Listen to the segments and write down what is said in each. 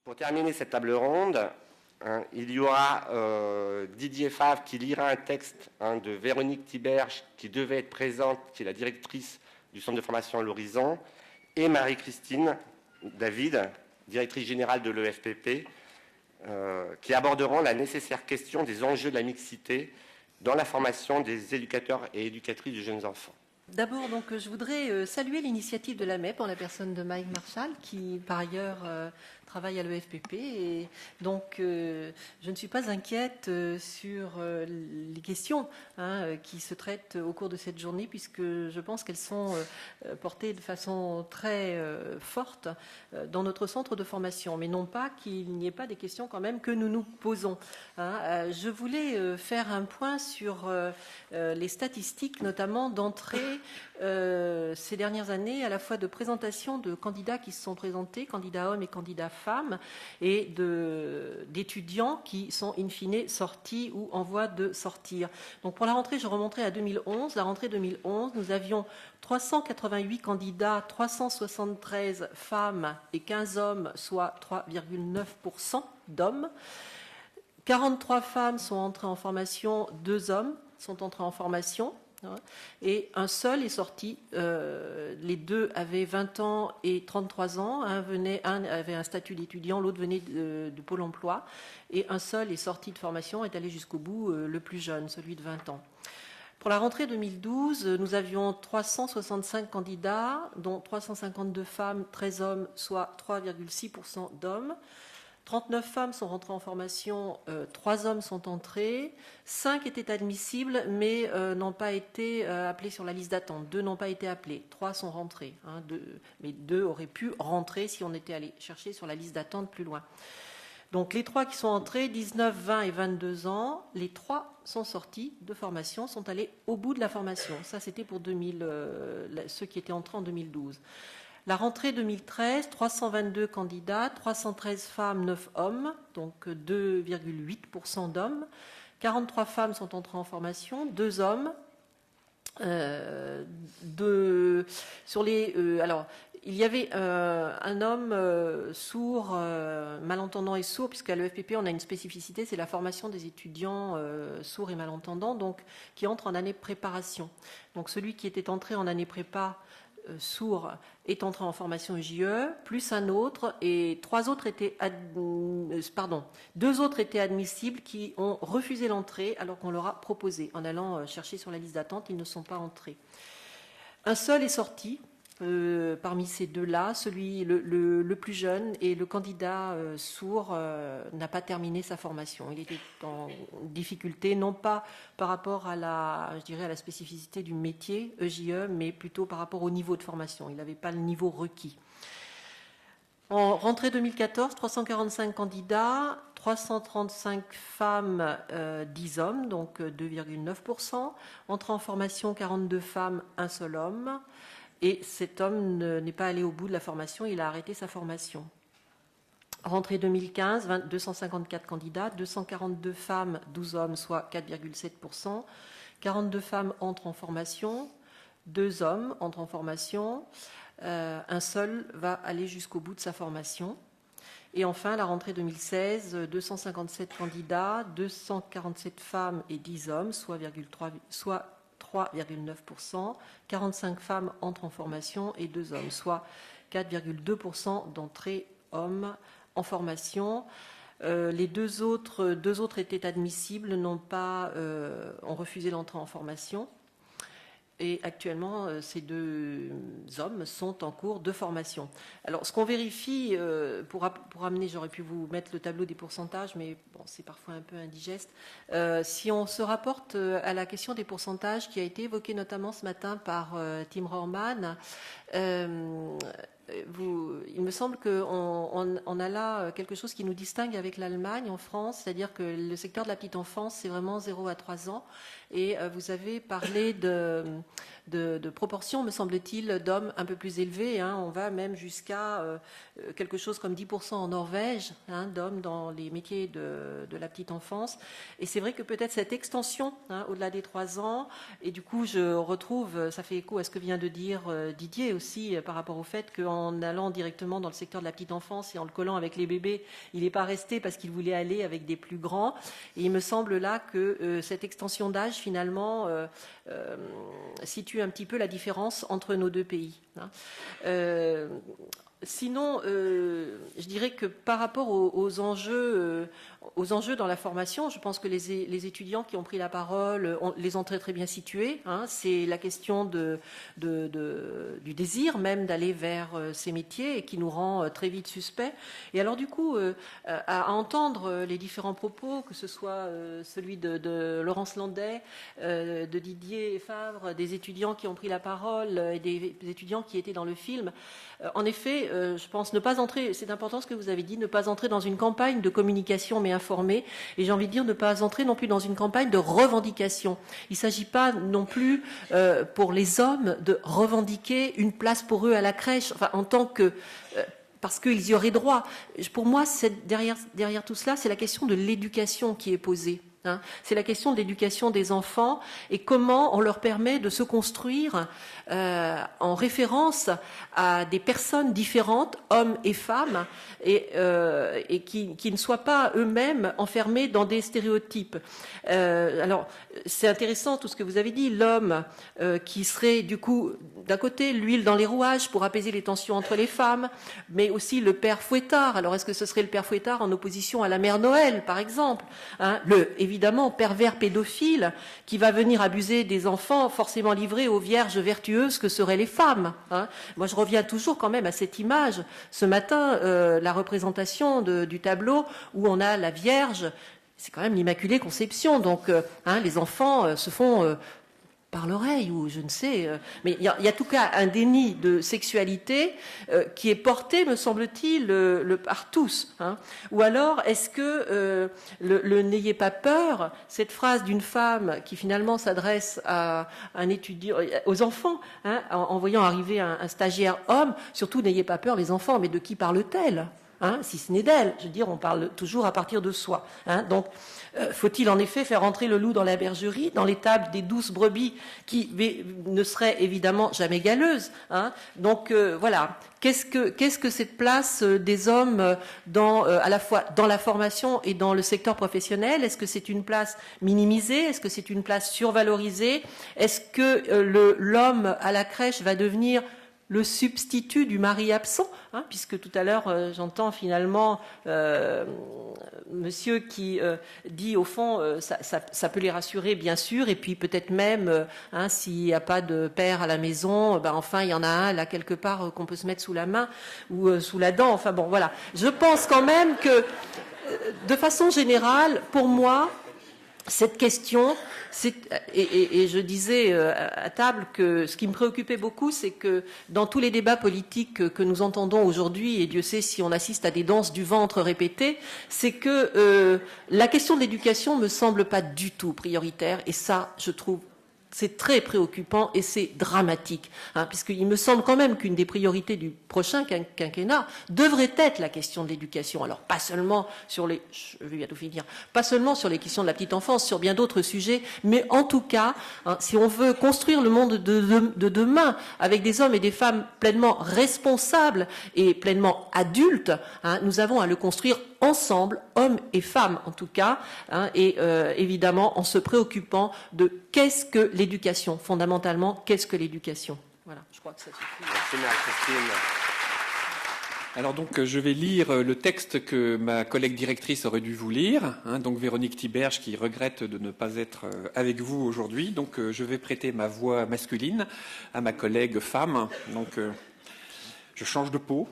Pour terminer cette table ronde, il y aura Didier Favre qui lira un texte de Véronique Tiberge qui devait être présente, qui est la directrice du centre de formation à l'Horizon, et Marie-Christine David, directrice générale de l'EFPP, qui aborderont la nécessaire question des enjeux de la mixité dans la formation des éducateurs et éducatrices de jeunes enfants. D'abord, donc, je voudrais saluer l'initiative de la MEP en la personne de Mike Marshall, qui par ailleurs travaille à l'EFPP. Et donc, je ne suis pas inquiète sur les questions qui se traitent au cours de cette journée, puisque je pense qu'elles sont portées de façon très forte dans notre centre de formation. Mais non pas qu'il n'y ait pas des questions quand même que nous nous posons. Je voulais faire un point sur les statistiques, notamment d'entrée ces dernières années, à la fois de présentation de candidats qui se sont présentés, candidats hommes et candidats femmes, et d'étudiants qui sont in fine sortis ou en voie de sortir. Donc pour la rentrée, je remonterai à 2011. La rentrée 2011, nous avions 388 candidats, 373 femmes et 15 hommes, soit 3,9% d'hommes. 43 femmes sont entrées en formation, 2 hommes sont entrés en formation. Et un seul est sorti. Les deux avaient 20 ans et 33 ans. Un avait un statut d'étudiant, l'autre venait de Pôle emploi. Et un seul est sorti de formation, est allé jusqu'au bout, le plus jeune, celui de 20 ans. Pour la rentrée 2012, nous avions 365 candidats, dont 352 femmes, 13 hommes, soit 3,6% d'hommes. 39 femmes sont rentrées en formation, 3 hommes sont entrés, 5 étaient admissibles mais n'ont pas été appelés sur la liste d'attente. 2 n'ont pas été appelés, 3 sont rentrés, mais 2 auraient pu rentrer si on était allé chercher sur la liste d'attente plus loin. Donc les 3 qui sont entrés, 19, 20 et 22 ans, les 3 sont sortis de formation, sont allés au bout de la formation. Ça c'était pour ceux qui étaient entrés en 2012. La rentrée 2013, 322 candidats, 313 femmes, 9 hommes, donc 2,8% d'hommes. 43 femmes sont entrées en formation, 2 hommes. Alors, il y avait un homme sourd, malentendant et sourd, puisqu'à l'EFPP, on a une spécificité, c'est la formation des étudiants sourds et malentendants, donc qui entrent en année de préparation. Donc celui qui était entré en année prépa sourd est entré en formation JE, plus un autre, et 2 autres étaient admissibles qui ont refusé l'entrée alors qu'on leur a proposé. En allant chercher sur la liste d'attente, ils ne sont pas entrés. Un seul est sorti parmi ces 2-là, celui le plus jeune, et le candidat sourd n'a pas terminé sa formation. Il était en difficulté, non pas par rapport à la spécificité du métier EJE, mais plutôt par rapport au niveau de formation. Il n'avait pas le niveau requis. En rentrée 2014, 345 candidats, 335 femmes, 10 hommes, donc 2,9%. Entrée en formation, 42 femmes, 1 seul homme. Et cet homme n'est pas allé au bout de la formation, il a arrêté sa formation. Rentrée 2015, 254 candidats, 242 femmes, 12 hommes, soit 4,7%. 42 femmes entrent en formation, 2 hommes entrent en formation, un seul va aller jusqu'au bout de sa formation. Et enfin, la rentrée 2016, 257 candidats, 247 femmes et 10 hommes, soit 3,9%. 45 femmes entrent en formation et 2 hommes, soit 4,2% d'entrée hommes en formation. Les deux autres étaient admissibles, ont refusé l'entrée en formation. Et actuellement, ces 2 hommes sont en cours de formation. Alors, ce qu'on vérifie, pour amener, j'aurais pu vous mettre le tableau des pourcentages, mais bon, c'est parfois un peu indigeste. Si on se rapporte à la question des pourcentages qui a été évoquée notamment ce matin par Tim Rohrmann, il me semble qu'on a là quelque chose qui nous distingue avec l'Allemagne en France, c'est-à-dire que le secteur de la petite enfance, c'est vraiment 0 à 3 ans. Et vous avez parlé de proportion, me semble-t-il, d'hommes un peu plus élevés. Hein. On va même jusqu'à quelque chose comme 10% en Norvège, hein, d'hommes dans les métiers de la petite enfance. Et c'est vrai que peut-être cette extension, hein, au-delà des 3 ans, et du coup je retrouve, ça fait écho à ce que vient de dire Didier aussi, par rapport au fait qu'en allant directement dans le secteur de la petite enfance et en le collant avec les bébés, il n'est pas resté parce qu'il voulait aller avec des plus grands. Et il me semble là que cette extension d'âge, finalement, situe un petit peu la différence entre nos 2 pays. Hein. Sinon, je dirais que par rapport aux enjeux dans la formation, je pense que les étudiants qui ont pris la parole les ont très très bien situés. Hein. C'est la question du désir même d'aller vers ces métiers et qui nous rend très vite suspects. Et alors du coup, à entendre les différents propos, que ce soit celui de Laurence Landais, de Didier Favre, des étudiants qui ont pris la parole et des étudiants qui étaient dans le film, en effet, je pense ne pas entrer, c'est important ce que vous avez dit, ne pas entrer dans une campagne de communication mais informée, et j'ai envie de dire ne pas entrer non plus dans une campagne de revendication. Il ne s'agit pas non plus pour les hommes de revendiquer une place pour eux à la crèche, enfin, en tant que... parce qu'ils y auraient droit. Pour moi, derrière tout cela, c'est la question de l'éducation qui est posée. Hein. C'est la question de l'éducation des enfants et comment on leur permet de se construire en référence à des personnes différentes, hommes et femmes, et qui ne soient pas eux-mêmes enfermés dans des stéréotypes. Alors, c'est intéressant tout ce que vous avez dit, l'homme qui serait du coup, d'un côté, l'huile dans les rouages pour apaiser les tensions entre les femmes, mais aussi le père fouettard. Alors, est-ce que ce serait le père fouettard en opposition à la mère Noël, par exemple, hein, évidemment, pervers pédophile qui va venir abuser des enfants forcément livrés aux vierges vertueuses que seraient les femmes. Hein. Moi, je reviens toujours quand même à cette image. Ce matin, la représentation du tableau où on a la Vierge, c'est quand même l'Immaculée Conception. Donc, hein, les enfants se font... par l'oreille ou je ne sais, mais il y a en tout cas un déni de sexualité qui est porté, me semble-t-il, par tous. Hein. Ou alors, est-ce que le n'ayez pas peur, cette phrase d'une femme qui finalement s'adresse à un étudiant, aux enfants, hein, en voyant arriver un stagiaire homme, surtout n'ayez pas peur les enfants, mais de qui parle-t-elle? Hein, si ce n'est d'elle, je veux dire, on parle toujours à partir de soi. Hein, donc, faut-il en effet faire entrer le loup dans la bergerie, dans l'étable des douces brebis qui ne seraient évidemment jamais galeuses, hein. Donc voilà, qu'est-ce que cette place des hommes à la fois dans la formation et dans le secteur professionnel? Est-ce que c'est une place minimisée? Est-ce que c'est une place survalorisée? Est-ce que l'homme à la crèche va devenir le substitut du mari absent, hein, puisque tout à l'heure j'entends finalement monsieur qui dit au fond ça peut les rassurer bien sûr, et puis peut-être même hein, s'il n'y a pas de père à la maison, ben enfin il y en a un là quelque part qu'on peut se mettre sous la main ou sous la dent, enfin bon voilà. Je pense quand même que de façon générale, pour moi, cette question, et je disais à table que ce qui me préoccupait beaucoup, c'est que dans tous les débats politiques que nous entendons aujourd'hui, et Dieu sait si on assiste à des danses du ventre répétées, c'est que la question de l'éducation me semble pas du tout prioritaire, et ça, je trouve, c'est très préoccupant et c'est dramatique, hein, puisqu'il me semble quand même qu'une des priorités du prochain quinquennat devrait être la question de l'éducation. Alors pas seulement sur je vais bientôt finir, pas seulement sur les questions de la petite enfance, sur bien d'autres sujets, mais en tout cas, hein, si on veut construire le monde de demain avec des hommes et des femmes pleinement responsables et pleinement adultes, hein, nous avons à le construire ensemble, hommes et femmes en tout cas, hein, et évidemment en se préoccupant de qu'est-ce que l'éducation, fondamentalement, qu'est-ce que l'éducation. Voilà, je crois que ça suffit. Merci Marie-Christine. Alors donc je vais lire le texte que ma collègue directrice aurait dû vous lire, hein, donc Véronique Tiberge qui regrette de ne pas être avec vous aujourd'hui. Donc je vais prêter ma voix masculine à ma collègue femme. Donc je change de peau.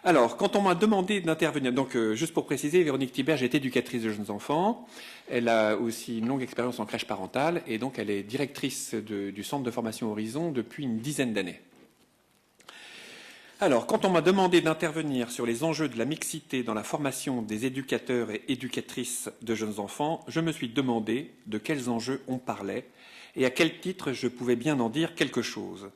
Alors, quand on m'a demandé d'intervenir, donc juste pour préciser, Véronique Tiberge est éducatrice de jeunes enfants. Elle a aussi une longue expérience en crèche parentale et donc elle est directrice du centre de formation Horizon depuis une dizaine d'années. Alors, quand on m'a demandé d'intervenir sur les enjeux de la mixité dans la formation des éducateurs et éducatrices de jeunes enfants, je me suis demandé de quels enjeux on parlait et à quel titre je pouvais bien en dire quelque chose.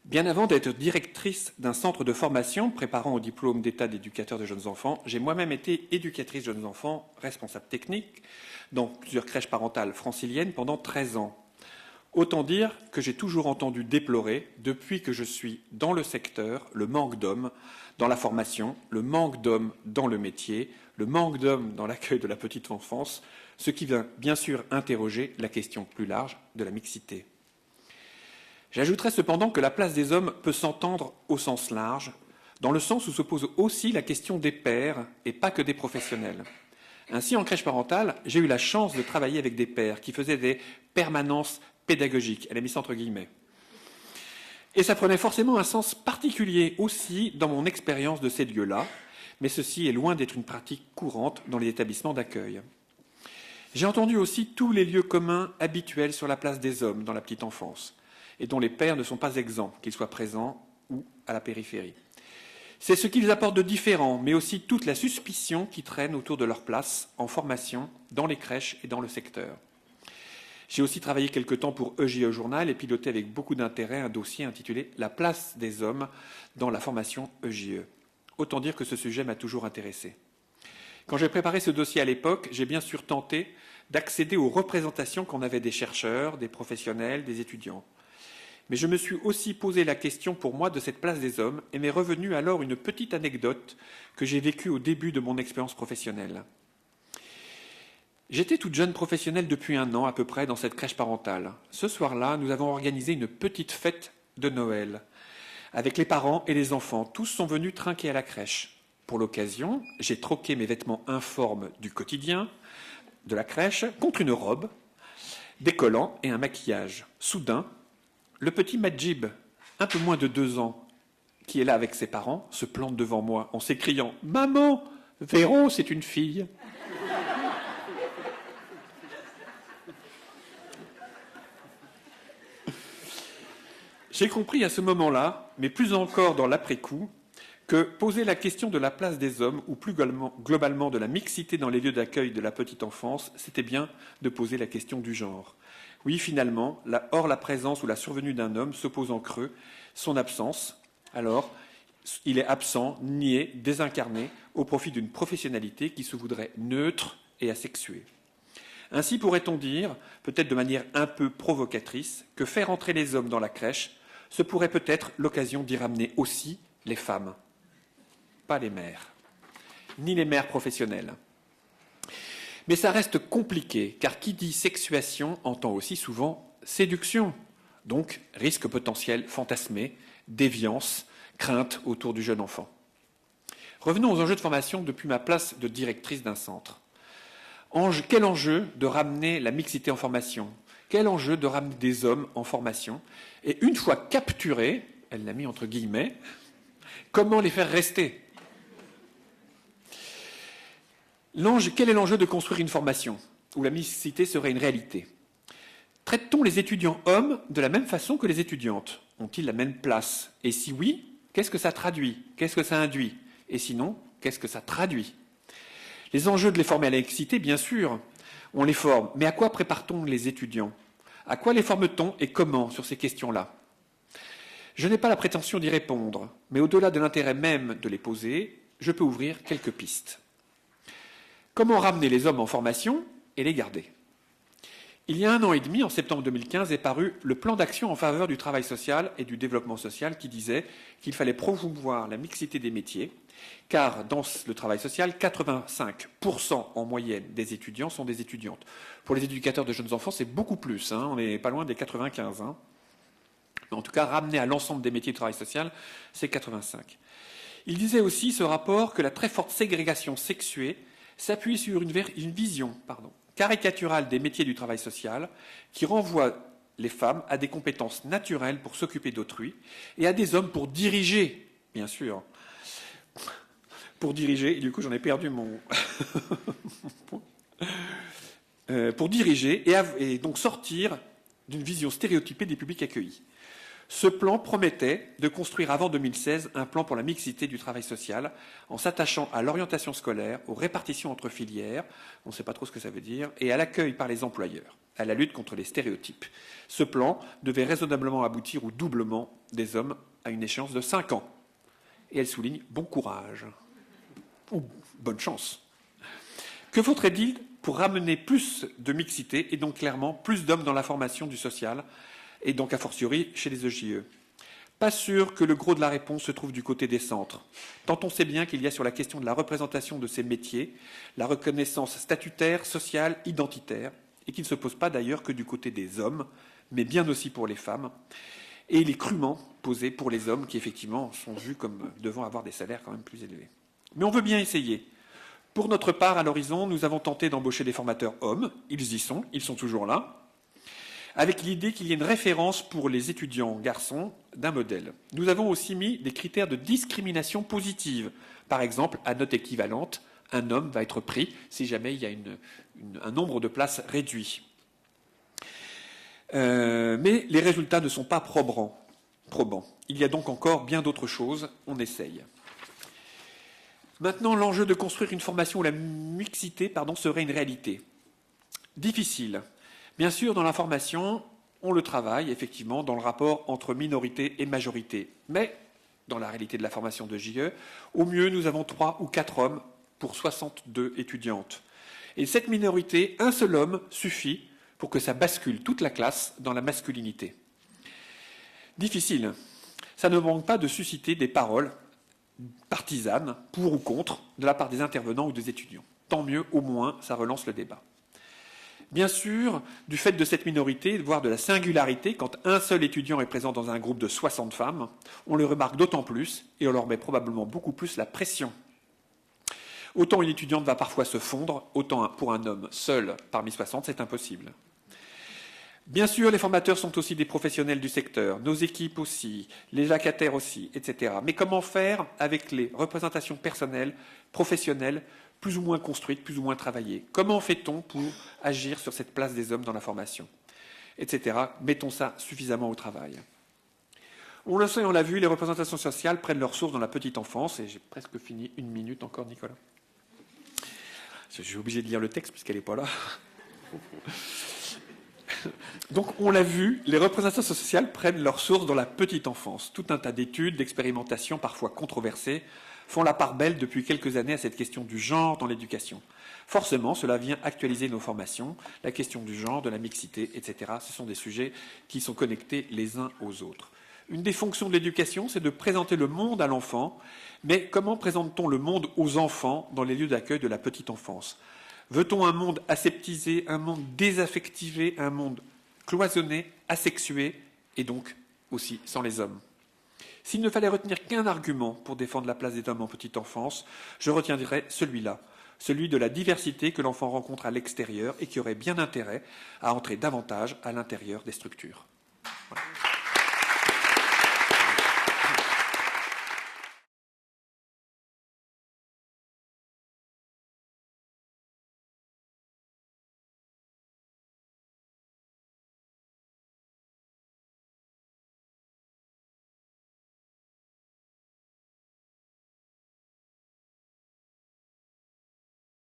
Bien avant d'être directrice d'un centre de formation préparant au diplôme d'état d'éducateur de jeunes enfants, j'ai moi-même été éducatrice de jeunes enfants, responsable technique, dans plusieurs crèches parentales franciliennes pendant 13 ans. Autant dire que j'ai toujours entendu déplorer, depuis que je suis dans le secteur, le manque d'hommes dans la formation, le manque d'hommes dans le métier, le manque d'hommes dans l'accueil de la petite enfance, ce qui vient bien sûr interroger la question plus large de la mixité. J'ajouterai cependant que la place des hommes peut s'entendre au sens large, dans le sens où se pose aussi la question des pairs et pas que des professionnels. Ainsi, en crèche parentale, j'ai eu la chance de travailler avec des pairs qui faisaient des permanences pédagogique, elle a mis ça entre guillemets. Et ça prenait forcément un sens particulier aussi dans mon expérience de ces lieux-là, mais ceci est loin d'être une pratique courante dans les établissements d'accueil. J'ai entendu aussi tous les lieux communs habituels sur la place des hommes dans la petite enfance, et dont les pères ne sont pas exempts, qu'ils soient présents ou à la périphérie. C'est ce qu'ils apportent de différent, mais aussi toute la suspicion qui traîne autour de leur place en formation, dans les crèches et dans le secteur. J'ai aussi travaillé quelque temps pour EJE Journal et piloté avec beaucoup d'intérêt un dossier intitulé « La place des hommes dans la formation EJE ». Autant dire que ce sujet m'a toujours intéressé. Quand j'ai préparé ce dossier à l'époque, j'ai bien sûr tenté d'accéder aux représentations qu'en avaient des chercheurs, des professionnels, des étudiants. Mais je me suis aussi posé la question pour moi de cette place des hommes et m'est revenue alors une petite anecdote que j'ai vécue au début de mon expérience professionnelle. J'étais toute jeune professionnelle depuis 1 an à peu près dans cette crèche parentale. Ce soir-là, nous avons organisé une petite fête de Noël avec les parents et les enfants. Tous sont venus trinquer à la crèche. Pour l'occasion, j'ai troqué mes vêtements informes du quotidien de la crèche contre une robe, des collants et un maquillage. Soudain, le petit Majib, un peu moins de 2 ans, qui est là avec ses parents, se plante devant moi en s'écriant « Maman, Véro, c'est une fille !» J'ai compris à ce moment-là, mais plus encore dans l'après-coup, que poser la question de la place des hommes, ou plus globalement de la mixité dans les lieux d'accueil de la petite enfance, c'était bien de poser la question du genre. Oui, finalement, hors la présence ou la survenue d'un homme s'oppose en creux son absence. Alors, il est absent, nié, désincarné, au profit d'une professionnalité qui se voudrait neutre et asexuée. Ainsi pourrait-on dire, peut-être de manière un peu provocatrice, que faire entrer les hommes dans la crèche, ce pourrait peut-être l'occasion d'y ramener aussi les femmes, pas les mères, ni les mères professionnelles. Mais ça reste compliqué, car qui dit sexuation entend aussi souvent séduction, donc risque potentiel fantasmé, déviance, crainte autour du jeune enfant. Revenons aux enjeux de formation depuis ma place de directrice d'un centre. Quel enjeu de ramener la mixité en formation? Quel enjeu de ramener des hommes en formation? Et une fois capturés, elle l'a mis entre guillemets, comment les faire rester? Quel est l'enjeu de construire une formation où la mixité serait une réalité? Traite-t-on les étudiants hommes de la même façon que les étudiantes? Ont-ils la même place? Et si oui, qu'est-ce que ça traduit? Qu'est-ce que ça induit? Et sinon, qu'est-ce que ça traduit? Les enjeux de les former à la mixité, bien sûr, on les forme. Mais à quoi prépare-t-on les étudiants? À quoi les forme-t-on et comment sur ces questions-là? Je n'ai pas la prétention d'y répondre, mais au-delà de l'intérêt même de les poser, je peux ouvrir quelques pistes. Comment ramener les hommes en formation et les garder? Il y a 1 an et demi, en septembre 2015, est paru le plan d'action en faveur du travail social et du développement social qui disait qu'il fallait promouvoir la mixité des métiers, car dans le travail social, 85% en moyenne des étudiants sont des étudiantes. Pour les éducateurs de jeunes enfants, c'est beaucoup plus, on n'est pas loin des 95. Mais en tout cas, ramener à l'ensemble des métiers du travail social, c'est 85. Il disait aussi, ce rapport, que la très forte ségrégation sexuée s'appuie sur une vision caricaturale des métiers du travail social qui renvoie les femmes à des compétences naturelles pour s'occuper d'autrui et à des hommes pour diriger, bien sûr. Pour diriger, et du coup j'en ai perdu mon... pour diriger et donc sortir d'une vision stéréotypée des publics accueillis. Ce plan promettait de construire avant 2016 un plan pour la mixité du travail social en s'attachant à l'orientation scolaire, aux répartitions entre filières, on ne sait pas trop ce que ça veut dire, et à l'accueil par les employeurs, à la lutte contre les stéréotypes. Ce plan devait raisonnablement aboutir au doublement des hommes à une échéance de 5 ans. Et elle souligne « bon courage » ou « bonne chance ». Que faudrait-il pour ramener plus de mixité et donc clairement plus d'hommes dans la formation du social et donc a fortiori chez les EJE? Pas sûr que le gros de la réponse se trouve du côté des centres, tant on sait bien qu'il y a sur la question de la représentation de ces métiers la reconnaissance statutaire, sociale, identitaire, et qui ne se pose pas d'ailleurs que du côté des hommes, mais bien aussi pour les femmes, et il est crûment posé pour les hommes qui effectivement sont vus comme devant avoir des salaires quand même plus élevés. Mais on veut bien essayer. Pour notre part, à l'horizon, nous avons tenté d'embaucher des formateurs hommes, ils sont toujours là, avec l'idée qu'il y ait une référence pour les étudiants garçons d'un modèle. Nous avons aussi mis des critères de discrimination positive. Par exemple, à note équivalente, un homme va être pris si jamais il y a un nombre de places réduit. Mais les résultats ne sont pas probants. Il y a donc encore bien d'autres choses, on essaye. Maintenant, l'enjeu de construire une formation où la mixité serait une réalité. Difficile. Bien sûr, dans la formation, on le travaille, effectivement, dans le rapport entre minorité et majorité. Mais, dans la réalité de la formation de JE, au mieux, nous avons 3 ou 4 hommes pour 62 étudiantes. Et cette minorité, un seul homme suffit pour que ça bascule toute la classe dans la masculinité. Difficile. Ça ne manque pas de susciter des paroles partisanes, pour ou contre, de la part des intervenants ou des étudiants. Tant mieux, au moins, ça relance le débat. Bien sûr, du fait de cette minorité, voire de la singularité, quand un seul étudiant est présent dans un groupe de 60 femmes, on le remarque d'autant plus et on leur met probablement beaucoup plus la pression. Autant une étudiante va parfois se fondre, autant pour un homme seul parmi 60, c'est impossible. Bien sûr, les formateurs sont aussi des professionnels du secteur, nos équipes aussi, les vacataires aussi, etc. Mais comment faire avec les représentations personnelles, professionnelles, plus ou moins construites, plus ou moins travaillées? Comment fait-on pour agir sur cette place des hommes dans la formation, etc. Mettons ça suffisamment au travail. On le sait, on l'a vu, les représentations sociales prennent leur source dans la petite enfance, et j'ai presque fini 1 minute encore, Nicolas. Je suis obligé de lire le texte puisqu'elle n'est pas là. Donc, on l'a vu, les représentations sociales prennent leur source dans la petite enfance. Tout un tas d'études, d'expérimentations, parfois controversées, font la part belle depuis quelques années à cette question du genre dans l'éducation. Forcément, cela vient actualiser nos formations, la question du genre, de la mixité, etc. Ce sont des sujets qui sont connectés les uns aux autres. Une des fonctions de l'éducation, c'est de présenter le monde à l'enfant, mais comment présente-t-on le monde aux enfants dans les lieux d'accueil de la petite enfance? Veut-on un monde aseptisé, un monde désaffectivé, un monde cloisonné, asexué, et donc aussi sans les hommes? S'il ne fallait retenir qu'un argument pour défendre la place des hommes en petite enfance, je retiendrais celui-là, celui de la diversité que l'enfant rencontre à l'extérieur et qui aurait bien intérêt à entrer davantage à l'intérieur des structures. Voilà.